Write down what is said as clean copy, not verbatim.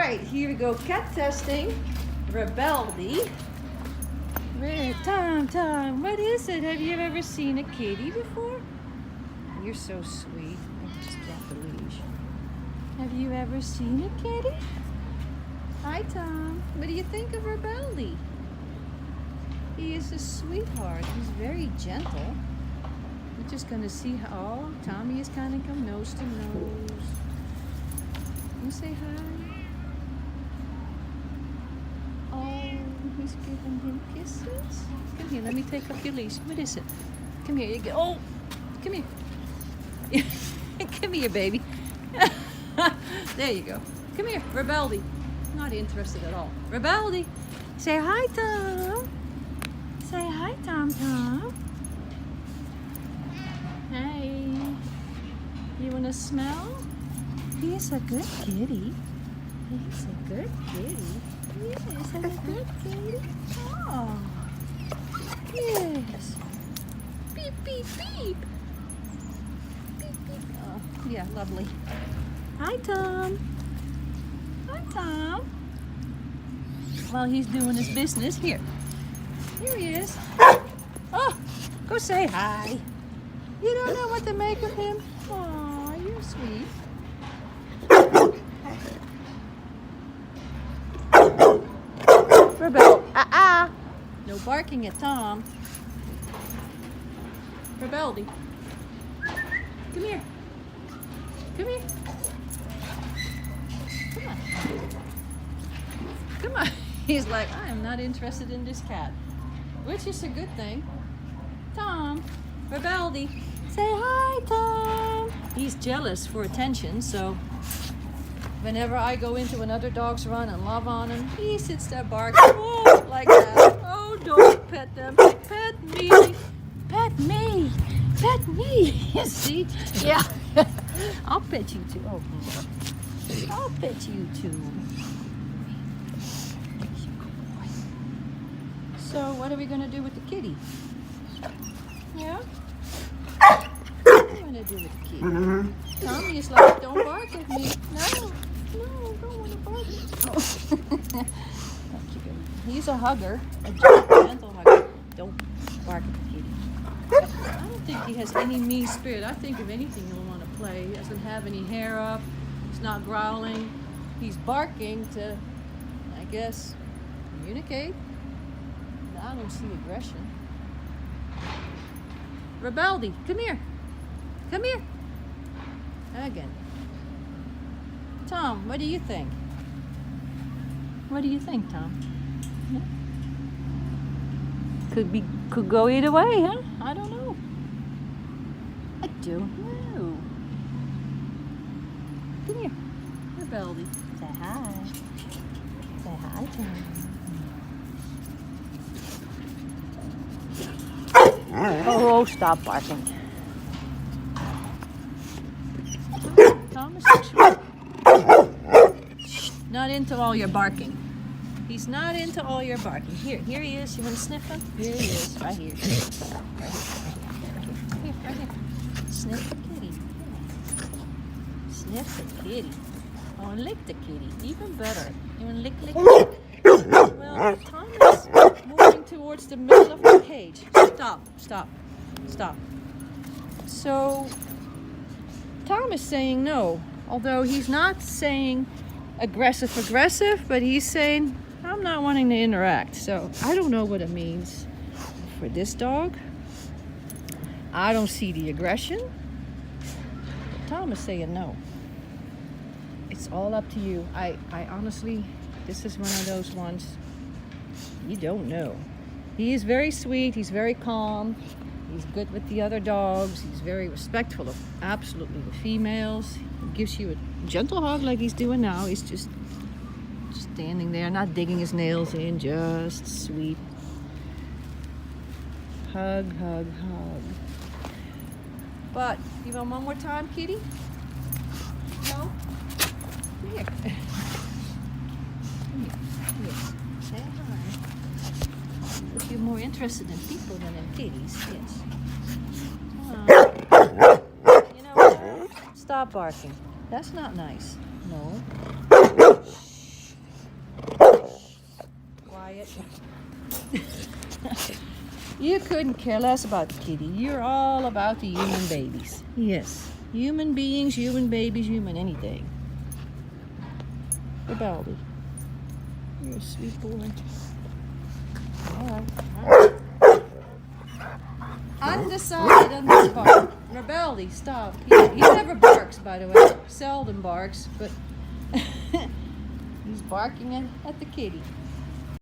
right, here we go. Cat testing. Rebelde. Tom, what is it? Have you ever seen a kitty before? You're so sweet. I just dropped the leash. Have you ever seen a kitty? Hi, Tom. What do you think of Rebelde? He is a sweetheart. He's very gentle. We're just gonna see how. Oh, Tommy is kind of come nose to nose. You say hi. Oh, he's giving him kisses. Come here, let me take off your leash. What is it? Come here, you get. Oh, come here. Come here, baby. There you go. Come here, Rebelde. Not interested at all. Rebelde, say hi, Tom. Say hi, TomTom. Hey, you wanna smell? He's a good kitty. He's a good kitty. Yes, a good kitty. Oh, yes. Beep, beep, beep. Beep, beep. Oh, yeah, lovely. Hi, Tom. Hi, Tom. While he's doing his business, here he is. Oh, go say hi. You don't know what to make of him? Aw, you're sweet. Rebelde, no barking at Tom. Rebelde, come here. Come here. Come on. Come on. He's like, I am not interested in this cat, which is a good thing. Tom, Rebelde, say hi, Tom. He's jealous for attention, so whenever I go into another dog's run and love on him, he sits there barking, oh, like that. Oh, don't pet them. Pet me. Pet me. Pet me. You see? Yeah. I'll pet you too. Oh, I'll pet you too. So what are we going to do with the kitty? Yeah? What are we going to do with the kitty? Tommy is like, don't bark at me. No, don't want to bark at me. Oh. He's a hugger, a gentle hugger. Don't bark at the kitty. I don't think he has any mean spirit. I think if anything he'll want to play. He doesn't have any hair up. He's not growling. He's barking to, I guess, communicate. I don't see aggression. Rebelde, come here. Come here. Again. Tom, what do you think? What do you think, Tom? Could go either way, huh? I don't know. I don't know. Come here. Rebelde. Say hi. Say hi, Tom. Oh, stop barking. Thomas, not into all your barking. He's not into all your barking. Here he is. You want to sniff him? Here he is, right here. Right here. Sniff the kitty. Sniff the kitty. Oh, and lick the kitty. Even better. You want to lick? Well, Thomas moving towards the middle of the cage. Stop. So, Tom is saying no, although he's not saying aggressive, but he's saying, I'm not wanting to interact. So, I don't know what it means for this dog. I don't see the aggression. But Tom is saying no. It's all up to you. I honestly, this is one of those ones you don't know. He is very sweet. He's very calm. He's good with the other dogs. He's very respectful of absolutely the females. He gives you a gentle hug like he's doing now. He's just standing there, not digging his nails in, just sweet. Hug. But, you want one more time, kitty? No? Here. Here. Say hi. If you're more interested in people than in kitties, yes. You know what? Stop barking. That's not nice. No. Shh. You couldn't care less about the kitty. You're all about the human babies. Yes. Human beings, human babies, human anything. Rebelde. You're a sweet boy. Alright. Undecided on this part. Rebelde, stop. He never barks, by the way. Seldom barks, but he's barking at the kitty.